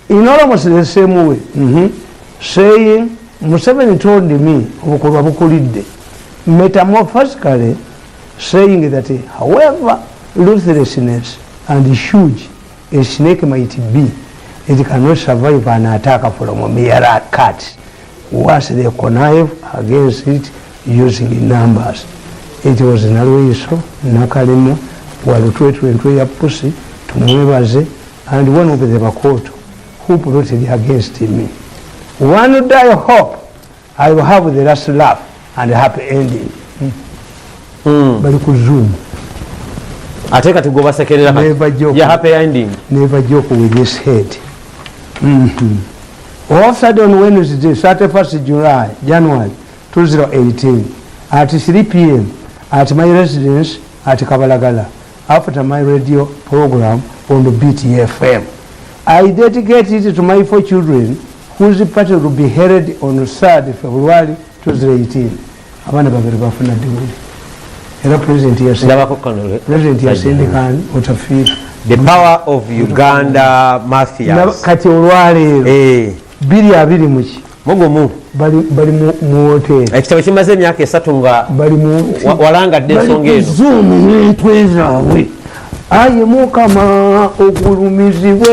in almost the same way, saying, Museveni told me, metamorphosically, saying that however ruthlessness and huge a snake might be, it cannot survive an attack from a mere cat once they connive against it using numbers. It was Nalweso, Nakalimo, Walutwe ya Pussy, Tumwebaze, and one of the Bakoto who protested against me. One day of hope, I will have the last laugh and a happy ending. Bali kuzoom. Ateka tugoba sekerera ya happy ending. Never joke with this head. Offered on Wednesday, 31st January 2018 at 3 p.m. at my residence at Kabalagala after my radio program on the BTFM. I dedicate it to my 4 children whose party will be held on 3rd February 2018. Abana babiri bafuna degree. Era president yasendekan utafiti. The power of Uganda mafias. Kati olwaleero biri abiri muki mugumu bali mu hotel. Ekitabo kimaze emyaka 3 nga bali mu walangadde ensonga eno. Zoom n'entwe zaabwe. Ayi Mukama ogulumizibwe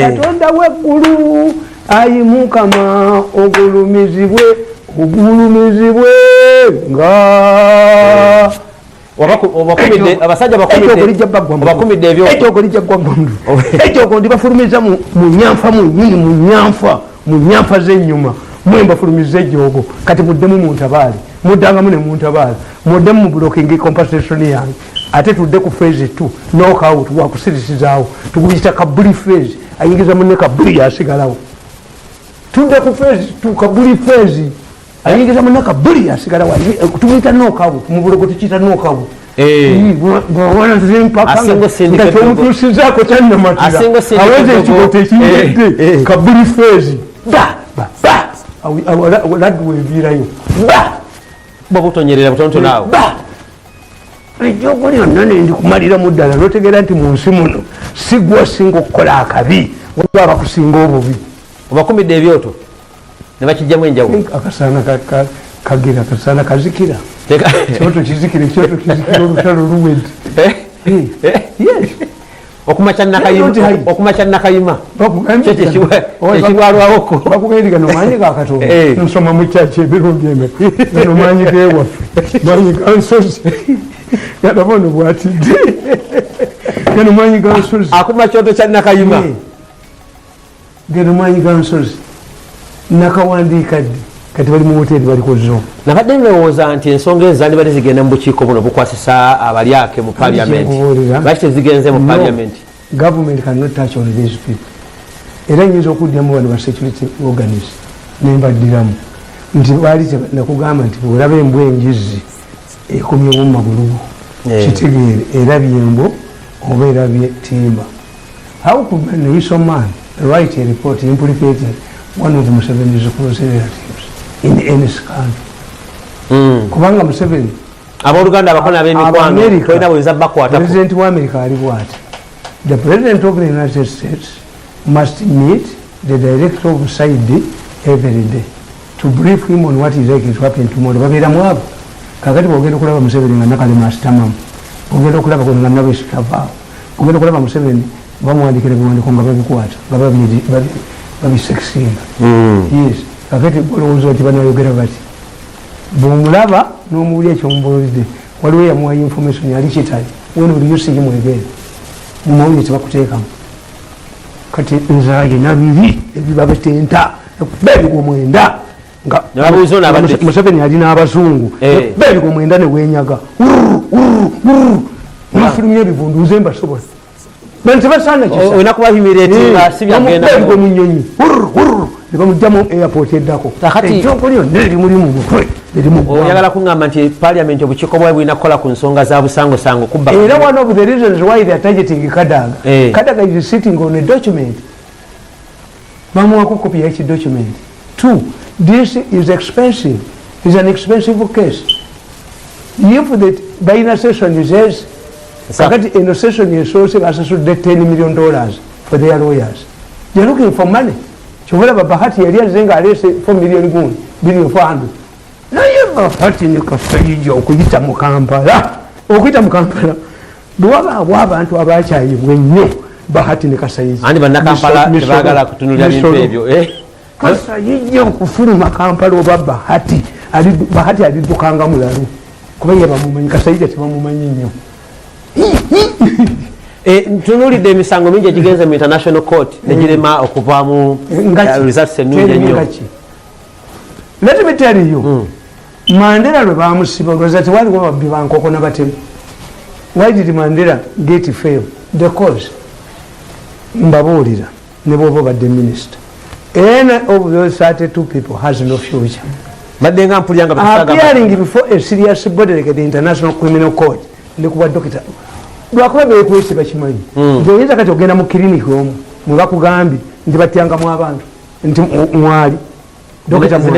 Katonda w'eggulu. Ayi Mukama ogulumizibwe nga abasajja bakumidde ebyo ekyogo lijja gwaggwamundu. Ekyogo ndibafulumiza mu nyamfa mu nyamfa z'ennyuma mwe mbafulumiza ejjoogo kati muddemu muntabaali muddangamu ne muntabaali muddemu mu blocking compensation yange ate tudde ku phase 2 knockout wakusirisizaawo tukuyita kabuli phase ayingiza munne kabuli yasigalawo tudde ku phase 2 kabuli phase ayingiza munne kabuli yasigalawo tukuyita knockout mu bulogo tukiyita knockout ngakyomutlusizaako kyanamatira aweza ekikoto ekiyedde kabuli phase laddu weviirayo bwakutonyerera butonotono awo ejjogo lyonna nendikumaliramu ddala notegeera nti mu nsi muno sigwa singa okukola akabi waliwo abakusinga obubi. Obakumidde ebyoto ne bakijjamu enjawulo. Akasaana kagira akasaana kazikira kyoto kizikira olutalo luwedde. Okumaca nakayima ekigwalwawoko bakugandi gano maanyi gakatonda nsoma mu kyaki ebirungi emeka gano maanyi gewaffe maanyi gansozi yalabono bwatidde gano maanyi gansozi akuma kyoto kya nakayima gano maanyi gansozi nakawandiika ddi kati bali mu hoteri bali kuzo. Nabadde ndowooza nti ensonga ezo zandibadde zigenda mu bukiiko buno bukwasisa abalyake mu parliament. Lwaki tezigenze mu parliament? Government cannot touch on these people. Era nyinza okuddamu bano ba security organist nembaddiramu nti baali nakugamba nti bwolaba embwa engizi ekomyewo mu magulu kitegeere erabye embo oba erabye timba. How could an Iso man write a report implicating one of Museveni's close relatives in any scandal? Kubanga Museveni abooluganda abakona ab'emikwano tolina bweza bakwatako. President wa America ali bw'ati. The President of the United States must meet the Director of SID every day to brief him on what is likely to happen tomorrow. Babeera mwabo kakati bwogenda okulaba Museveni nga nakalema asitamamu, bwogenda okulaba nga nabwe kitavaawo, bwogenda okulaba Museveni bamuwandikira ebiwandiko nga babikwata nga babisekisinga. Yes, kakati olowooza nti banayogera bati bw'omulaba n'omuwulya ekyomubuulidde waliwo yamuwa information yali kitali when will you see him again mumawulire tebakuteekamu kati nzaaye nabiri ebibabetenta bebigo mwenda nga Museveni alina abazungu bebigo mwenda newenyaga mafulumya ebivunduuze mbasobola bantebasaana kisabebigo munyonyi nebamugjamu airport eddako ekyokulyo nerimulimu mutwe oyagala kuŋŋamba nti parliament obukiiko bwawe bulina kukola ku nsonga za busangosango kubba era one of the reasons why they are targeting Kadaga. Kadaga is sitting on a document. Bamuwako copy ya document. 2, this is expensive. It's an expensive case. If the by session is yes, kakati in session is also $10 million for their lawyers. They're looking for money. Chovola Bahati yali zenga alese 4 million gundi, billion 400. Naye Bahati ni Kasita okuyita mu Kampala. Okuyita mu Kampala. Bwaba abantu abakyayibwe nnyo Bahati ne Kasita. Ani banna Kampala tebagala kutunulira bintu ebyo. Kasita okufuluma Kampala oba Bahati. Bahati alidukanga mulalu. Kuba ye bamumanyi Kasita tebamumanyi nnyo. Ntunulidde emisango mingi egigenze mu international court negirema okuvaamu results ennungi ennyo. Let me tell you, Mandela lwe bamusiba olwoza tewaliwo babbi bankoko n'abatemu. Why did Mandela get fail? The cause. Mbabuulira ne bw'oba obadde minister. Any of those 32 people has no future. Appearing before a serious body like the International Criminal Court, ndikuwa dokita. Lwakuba beekwesi bakimanyi. Njoyinza kati ogenda mu clinic omu, mwebakugambi nti batyangamu abantu nti mwali.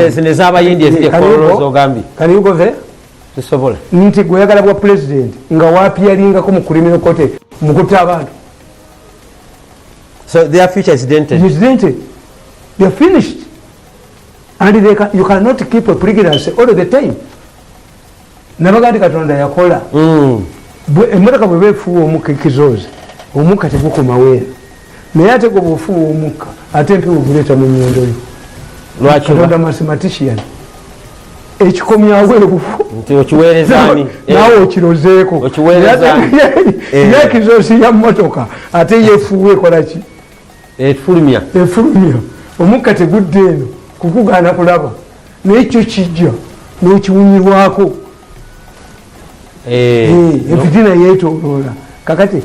Zine z'abayindi eziri ekololoza ogambi. Can you go there? Tisobola. Nti gweyagala bwa president nga waapiyalingako mu criminal court mukutta abantu. So their future is dented. It is dented. They are finished. And you cannot keep a pregnancy all the time. Nabagamba Katonda yakola. Emmotoka bwe beefuwa omukka ekizoozi, omukka tegukoma weera. Naye ate gwe bw'ofuwa omukka, ate empewo guleeta mu nnyondo yo. Lwaki Katonda mathematician. Ekikomyawo ebufu. Nti okiweerezaani. Naawe okirozeeko. Okiweerezaani. Ye ekizoozi ya mmotoka, ate yeefuwa ekola ki? Efulumya. Efulumya. Omukka tegudde eno, kukugaana kulaba. Naye kyo kijja, n'okiwunyirwako. Efitina yeetoloola. Kakati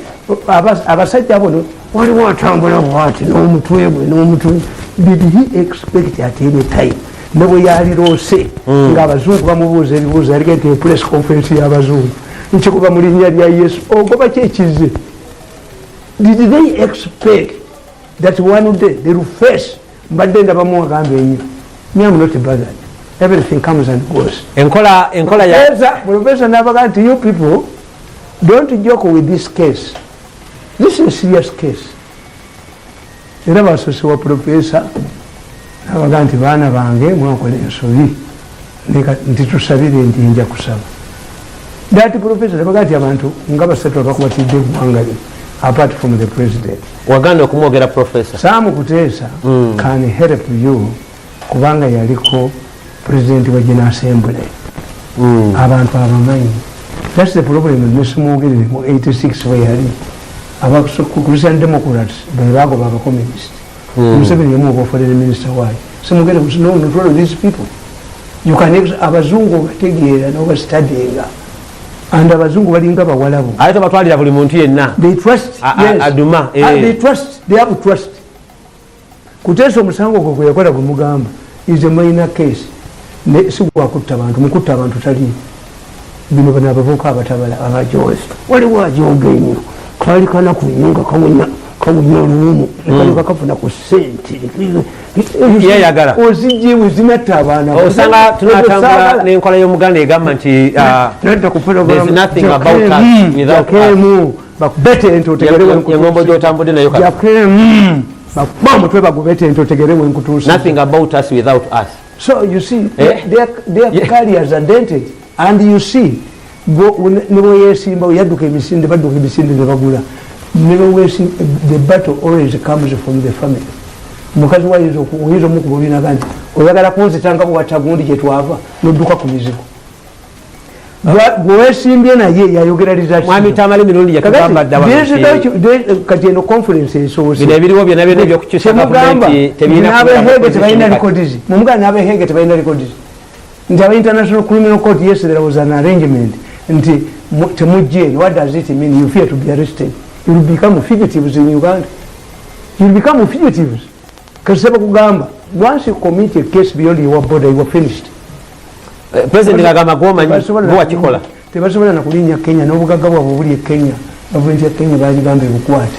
abasajja bono waliwo atambula bwati n'omutwe gwe n'omutwe. Did he expect at any time ne bwe yaliroose ng'abazungu bamubuuza ebibuuzo yaligete press conference y'abazungu nkikuba mu linnya lya Yesu ogoba ki ekize? Did they expect that one day they will face mbadde ndabamu agamba ennyo me am not bothered. Everything comes and goes. Enkola ya Professor Nabagamba to you people, don't joke with this case. This is a serious case. Era basoose wa Professor Nabagamba nti baana bange mwakola ensobi nti tusabire nti nja kusaba. That Professor Nabagamba nti abantu nga basatu abakwatidde eggwanga lye apart from the president. Waganda okumwogera Professor. Sam Kuteesa can help you kubanga yaliko president wa General Assembly. Abantu abamanyi. That's the problem nesimwogerere mu 86 we yali. Christian Democrats bebago baba communist. Museveni yamuwa foreign minister waayo. Simwogere no control of these people. You can abazungu bategeera n'obastudyinga. And abazungu balinga bawalabu. Ate batwalira buli muntu yenna. They trust. Yes. Aduma. They trust. They have trust. Kuteesa omusango gwe yakola gwe mugamba is a minor case. Ne sigwa kutta abantu mukutta abantu tali. Bino bana abavuka abatabala abajozi. Waliwo ajoga ennyo. Kali kana kunyunga kawunya olumu. Kali kakafuna ku sente. Yayagala. Ozijje zinatta abaana. Osanga tunatambula n'enkola y'Omuganda egamba nti there's nothing about us without us. Bakubete ento tegerewe engombo gy'otambudde nayo nothing about us without us. So you see, their careers are dented. And you see, the battle always comes from the family. Mukazi wa hizo mukubulina ganti oyagala kunzitanga bwatagundi gye twava n'odduka ku mizigo gwesimbye naye yayogera rizaki mwami TTamale Mirundi yakagamba ddawa kati eno conference esoose bino ebiriwo byonna ebyokukyusa gavumenti n'abehege tebalina recordis mumugana n'abehege tebalina recordis nti aba International Criminal Court yesterday there was an arrangement nti temujje. What does it mean? You fear to be arrested, you will become fugitives in Uganda. You will become fugitives. Kasaba kugamba, once you commit a case beyond your border, you are finished. President Kagame gwomanyi bwakikola tebasobola na kulinya Kenya n'obugagga bwabwe buli Kenya gavumenti ya Kenya baligamba ebukwate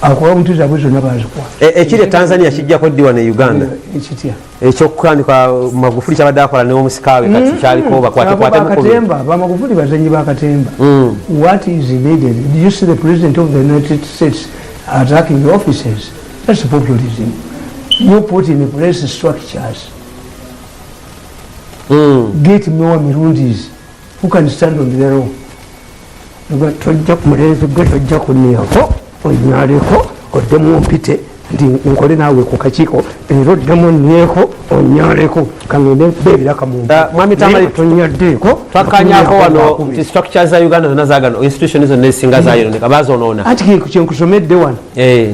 akola omuntu zaabwe zonna bazikwata. Ekiri Tanzania kijjako ddiwa ne Uganda ekitya ekyokukandika Magufuli kyabadde akola n'omusikaawe kati kyaliko bakwatekwate Katemba Magufuli bazanyi ba Katemba. What is needed? Did you see the president of the United States attacking the officers. That's populism. You put in place structures. Get more Mirundis who can stand on their own. You got to jump with Jack Onyareko or Demo Pite. Nkole nawe ku kakiiko era oddamu nyeeko onyaleko kangende beera kamuntu mwami Tamale tonyaddeeko twakanyako wano nti structures za Uganda zonna zaagano institutions zonna ezisinga zaayononeka bazonoona ati kyenkusomedde wano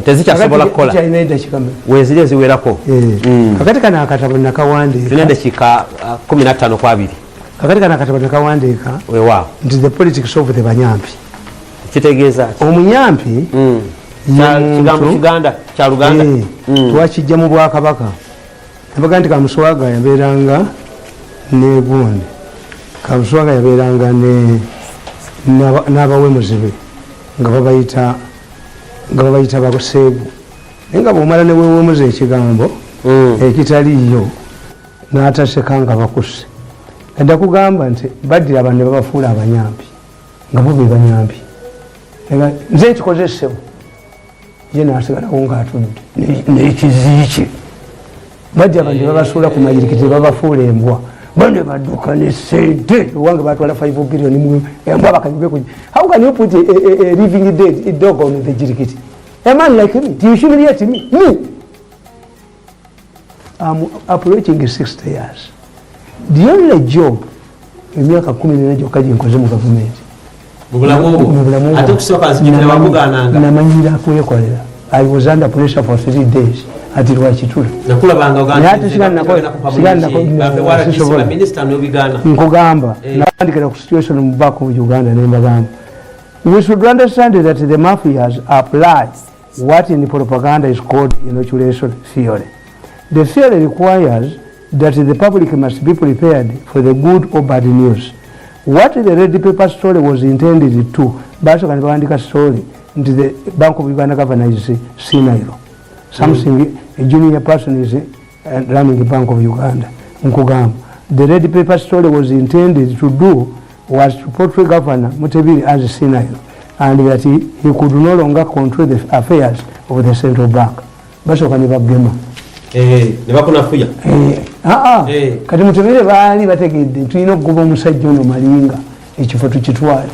tezikyasobola kukola kyalina eddakiika weeziri eziwerako kakati kana akatabo nakawandiika tulina eddakiika 15 ku 2 kakati kana akatabo nakawandiika weewaawo nti the politics of the banyampi kitegeeza omuyampi kigambo kiganda kya Luganda twakijja mu Bwakabaka nabaga nti Kamuswaga yabeeranga ne Gundi, Kamuswaga yabeeranga n'abawe muzibe nga babayita bakuseegu naye nga bw'omala ne wewemuza ekigambo ekitaliyo n'ataseka nga bakuse edda kugamba nti baddira abantu ne babafuula abanyampi nga bo be banyampi nze nkikozesebo ye nasigalawo ngaatudde nekiziiki bajja abantu babasuula ku majirikiti babafuula embwa bane badduka nesente owange batwala 5 billion embwa bakanyuge ku. How can you put a living dead a dog on the jirikiti? A man like me, do you humiliate me? I'm approaching 60 years. The only job emyaka 10 gyokka gyenkoze mu gavumenti namanyira kwekolera. I was under pressure for 3 days ati Lwakitula nkugamba nabandikira ku situation mu back of Uganda nembagamba we should understand that the mafias apply what in propaganda is called inoculation theory. The theory requires that the public must be prepared for the good or bad news. What the red paper story was intended to, baso kan bandika story into the Bank of Uganda governor is Sinairo. Something a junior person is running the Bank of Uganda. Nkugamba. The red paper story was intended to do was to portray Governor Mutebiri as a Sinairo, and that he could no longer control the affairs of the central bank. Baso kan Ebyama. Nebakunafuya. Kati Mutebiri baali bategedde tulina okugoba omusajja ono malinga ekifo tukitwale.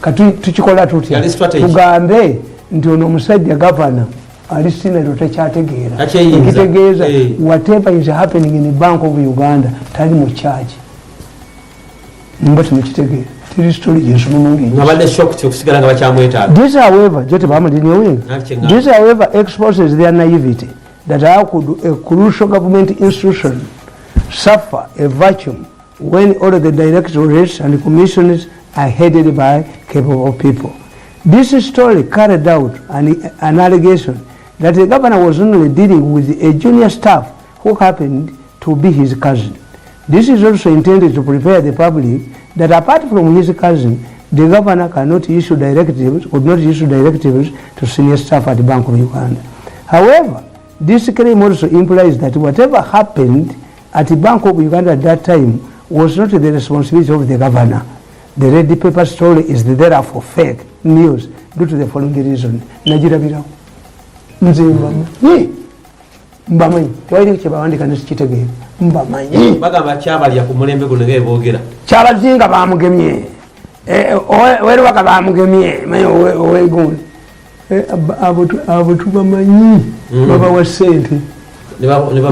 Kati tukikola tutya tugambe nti ono omusajja gavana ali Sinairo tekyategeera ekitegeeza whatever is happening in the Bank of Uganda tali mu charge mbati mukitegeera tiri story gyensomulungi this however jote bamuliniowinga this however exposes their naivety that how could a crucial government institution suffer a vacuum when all the directorates and commissions are headed by capable people. This story carried out an allegation that the governor was only dealing with a junior staff who happened to be his cousin. This is also intended to prepare the public that apart from his cousin, the governor could not issue directives to senior staff at the Bank of Uganda. However, this claim also implies that whatever happened at the Bank of Uganda at that time was not the responsibility of the governor. The red paper story is therefore fake news due to the following reason. Najirabira mbamanyi twaire kyebawandika nekitegeera mbamanyi bagamba kyabalya ku mulembe guno ng'eboogera kyabazinga bamugemye werwaka bamugemye manyi owegundi abo tubamanyi babawa ssente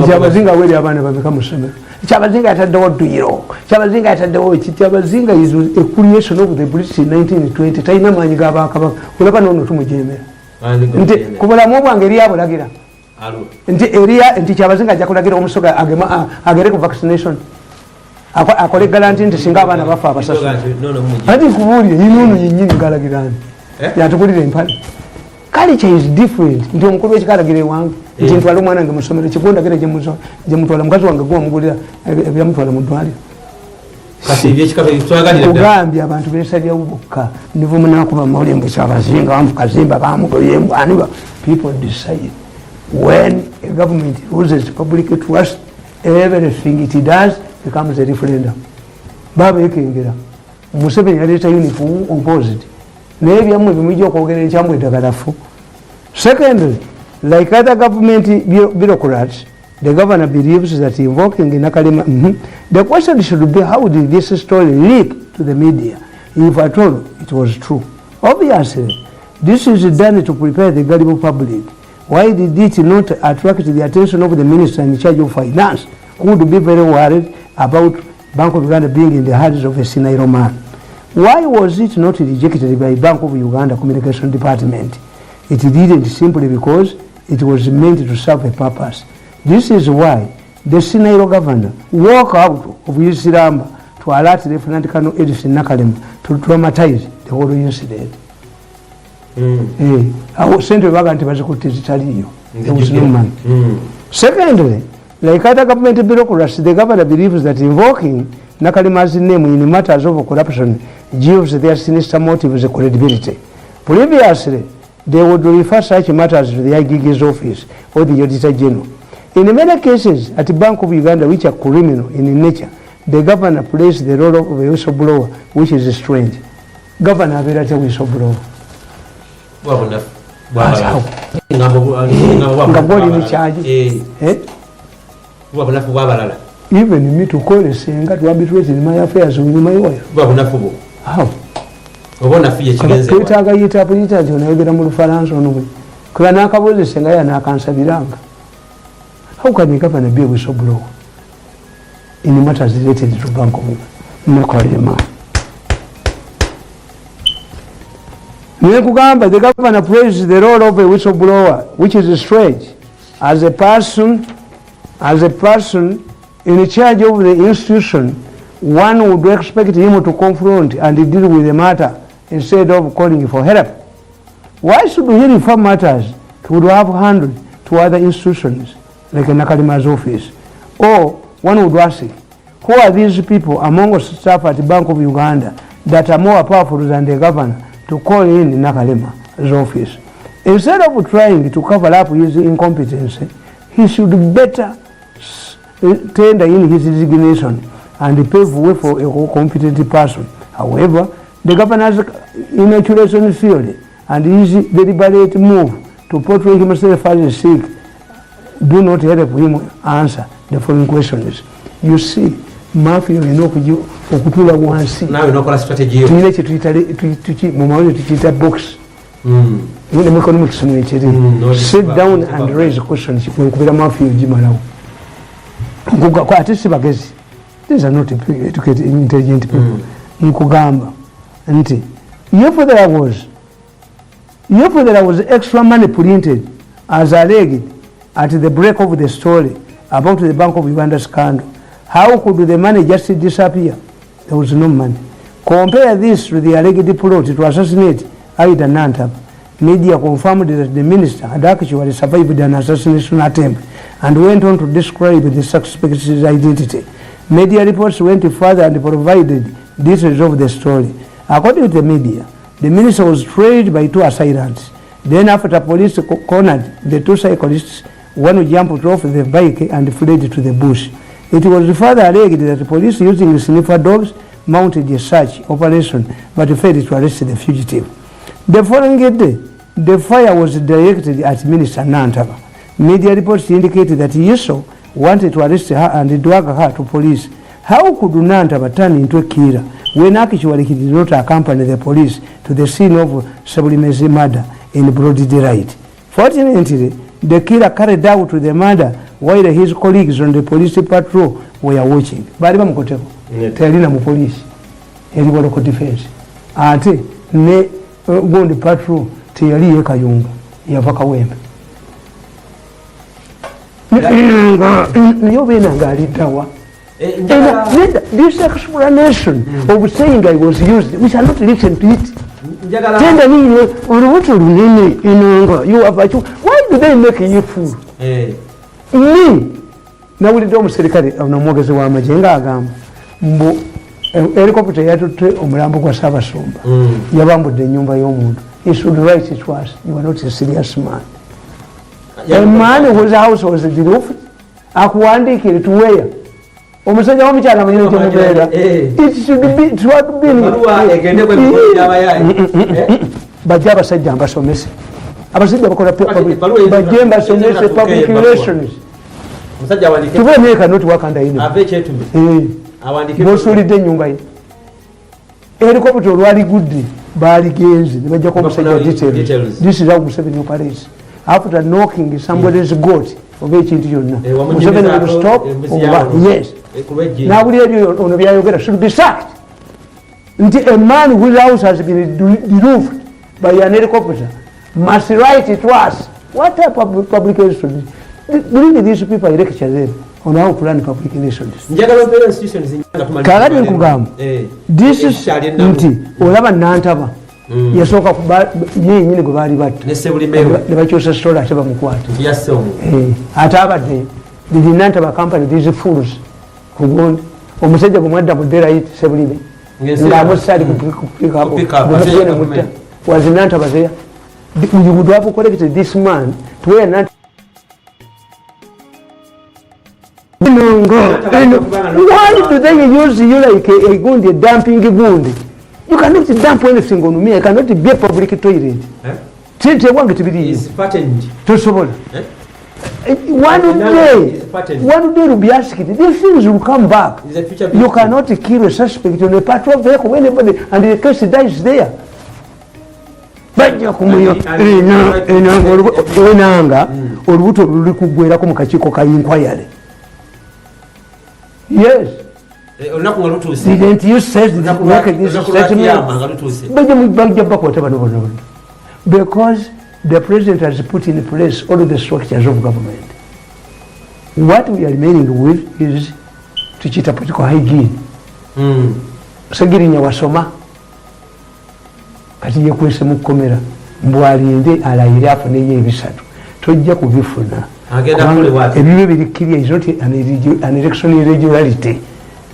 kyabazinga weri abaana babeka mu ssomero kyabazinga yataddewo dduyiro kyabazinga yataddewo kyabazinga is a creation of the British in 1920 talina maanyi gabakabaka olaba noono tumujemera nti ku bulamu bwange eri abulagira nti kyabazinga ajja kulagira omusoga agere ku vaccination akole garanti nti singa abaana bafa abasasula ati kubuulire yinoono yennyini galagira nti yatukulira empale culture is different nti omukulu wekikalagira ewange nti ntwala omwana wange musomero kigondagire gyemutwala mukazi wange gwomugulira ebyamutwala mu ddwaliro kugambye abantu besalyawo bokka nivo munakuba mawulembe kyabazinga wamukazimba bamugoyembwaniba. People decide when a government loses public trust everything it does becomes a referendum. Baba ekengera Museveni yaleeta uniform opposite naye byammwe bimujja okwogera enkyambwe eddagalafu Secondly, like other government bureaucrats, the governor believes that invoking Nakalema, the question should be, how did this story leak to the media, if at all it was true? Obviously, this is done to prepare the gullible public. Why did it not attract the attention of the minister in charge of finance, who would be very worried about Bank of Uganda being in the hands of a senile man? Why was it not rejected by Bank of Uganda Communication Department? It didn't simply because it was meant to serve a purpose. This is why the senile governor walked out of his slumber to alert Lieutenant Colonel Edison Nakalema to dramatize the whole incident. There was no money. Secondly, like other government bureaucrats, the governor believes that invoking Nakalema's name in matters of corruption gives their sinister motives credibility. Previously, they would refer such matters to the IGG's office or the Auditor General. In many cases, at the Bank of Uganda, which are criminal in nature, the governor plays the role of a whistleblower, which is strange. Governor is a whistleblower. That's how. In charge. Even me to call a saying that will be treated in my affairs with my wife. How? How can the governor be a whistleblower in matters related to Bank of Uganda? The governor plays the role of a whistleblower, which is strange. As a person in charge of the institution, one would expect him to confront and deal with the matter instead of calling for help. Why should he refer matters he would have handled to other institutions like Nakalema's office? Or one would ask, who are these people among staff at the Bank of Uganda that are more powerful than the governor to call in Nakalema's office? Instead of trying to cover up his incompetence, he should better tender in his resignation and pave way for a competent person. However, the governor's inoculation theory and his deliberate move to portray himself as sick do not help him answer the following questions. You see, Mafia okutula wansi nawe nokola strategy yo tuine tuchi mumawuli tuchita box in economics sit down and raise questions kubira Mafia jimalawo kwa atisi bagezi. These are not educated, intelligent people. Nkugamba nti if there was extra money printed as alleged at the break of the story about the Bank of Uganda scandal, how could the money just disappear? There was no money. Compare this to the alleged plot to assassinate Aida Nantap. Media confirmed that the minister had actually survived an assassination attempt and went on to describe the suspect's identity. Media reports went further and provided details of the story. According to the media, the minister was trailed by two assailants. Then after police cornered the two cyclists, one jumped off the bike and fled to the bush. It was further alleged that the police using sniffer dogs mounted a search operation but failed to arrest the fugitive. The following day, the fire was directed at Minister Nantaba. Media reports indicated that Yeso wanted to arrest her and drag her to police. How could Nantaba turn into a killer when actually he did not accompany the police to the scene of Sublimacy murder in broad daylight? Fortunately, the killer carried out the murder while his colleagues on the police patrol were watching. Baliba mukoteko. Telina mu police. Eliwa local defense. Ate ne gondi patrol teyali yekayungu yavaka wembe. This explanation of saying I was used, we shall not listen to it. Why do they make you fool? Me, now we don't say no mogezi wa majenga agamba mbo helicopter yatute omulambo kwa Savasumba yabambudde nyumba y'omuntu. He should write it to us. You are not a serious man. A man whose house was a roof, akuandikire to where omusajja omukyala manyi kyemubeera. It should be to have been bajja abasajja mbasomese abasajja bakola bajemba somese public relations tuve America not work under bosuulidde ennyumba ye helicopter olwali gudde baaligenze ne bajjako omusajja details. This is how Museveni operates. After knocking somebody's goat oba ekintu kyonna Museveni will stop over. Yes, nawuli ebyo ono byayogera should be sacked. Nti a man whose house has been roofed by an helicopter must write it to us. What type of publication? Believe these people, I lecture them on how to run public relations. Kakati nkugamba this is nti olaba Nantaba yasooka yenyini gwe baali batta ne bakyusa story ate bamukwata ate abadde the Nantaba company these fools kugundi omusajja gwe mwadda mu daylight Sebulime ng'amusali kupika mutta was Nantaba there. You would have corrected this man to where Nantaba. Why do they use you like a gundi, dumping gundi? You cannot dump anything on me. I cannot be a public toilet. Tell one to be patent. To someone. One day will be asked. These things will come back. You cannot kill a suspect on a patrol vehicle whenever and the case dies there. Bajja kumuyo enanga olubuto luli kugwerako mu kakiiko ka inquiry. Yes. Didn't you say this statement? Because the president has put in place all the structures of government. What we are remaining with is to cheat a political hygiene. Sagirinya wasoma kati yekwese mukomera mbwalinde alayire afune ebisatu tojja kubifuna ebibyo birikiriya is not an election irregularity.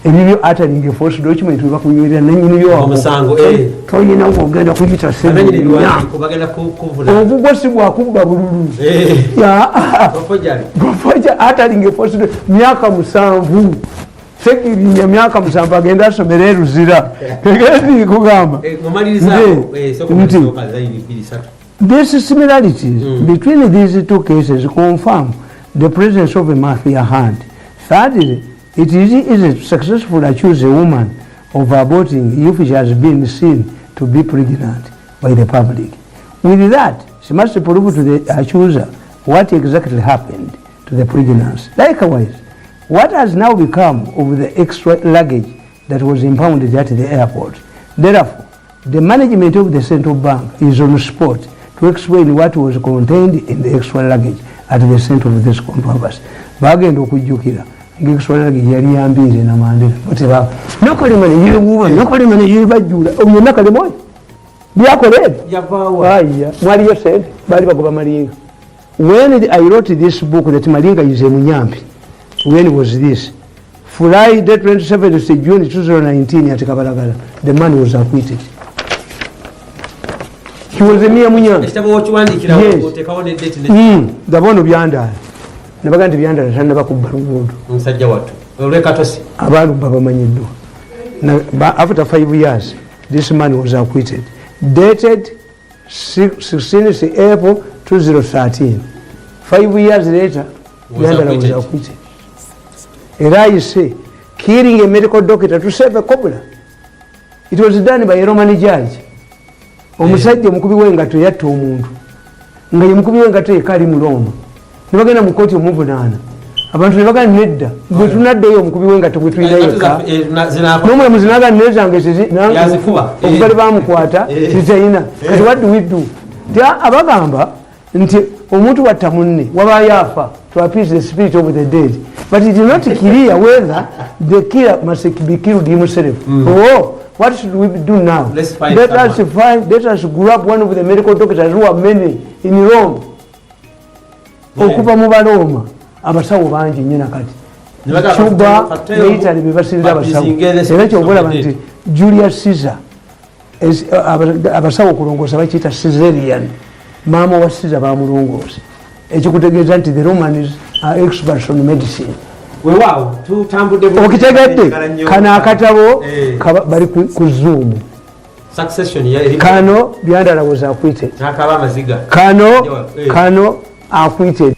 Ebibyo uttering a false document bakuyirira nanyini yo omusango toyina okugenda kuyita obugosi bwakubba bululu gofoja uttering a false myaka 7 Sekirinya myaka 7 agenda asomera eruzira tegezi kugamba these similarities between these two cases confirm the presence of a mafia hand. Thirdly, it is easy to successfully accuse a woman of aborting if she has been seen to be pregnant by the public. With that, she must prove to the accuser what exactly happened to the pregnancy. Likewise, what has now become of the extra luggage that was impounded at the airport? Therefore, the management of the central bank is on the spot to explain what was contained in the extra luggage at the center of this controversy. Bagenda okujjukira ng'extra luggage yali yambiire na Mandela oteba nokolimane yebuba nokolimane yebajjula omuna kale moyo byakolebe aya mwaliyo said bali bagoba malinga. When I wrote this book that Malinga is a munyambi, when was this? Friday 27th June 2019 at Kabalagala. The man was acquitted. He was a mere munyambi. Yes. The one of Yanda. Nabaganda Yanda and Nabakuba Road. Abantu babamanyiddwa. After 5 years, this man was acquitted. Dated 16th April 2013. 5 years later, Yanda was acquitted. Era you say, killing a medical doctor to save a cobra. It was done by a Roman judge. Omusajja mukubi wengato yatta omuntu. Nga ye mukubi wengato ekali mu Roma. Ne bagenda mu kooti omuvunana. Abantu ne bagana nedda. Bwe tunaddeyo omukubi wengato bwe tuyirayo ka. N'omulamuzi n'agamba nezange yazikuba. Okubali bamukwata zitayina. Kati what do we do? Abagamba nti omuntu watta munne wabaayo afa to appease the spirit of the dead. But it is not clear whether the killer must be killed himself. Oh, what should we do now? Let us grab one of the medical doctors who are many in Rome. Okuva mu Baroma abasawo bangi nnyo nakati. Cuba ne Italy bebasinza abasawo. Era kyobola nti Julius Caesar abasawo kulongoosa bakiyita Caesarian. Maama wa Caesar bamulongoosa. Ekikutegeeza nti the Romans are experts on medicine. Okitegedde kana akatabo bali ku Zoom. succession ya Kano Byandala was acquitted. Nakaba amaziga. Kano acquitted.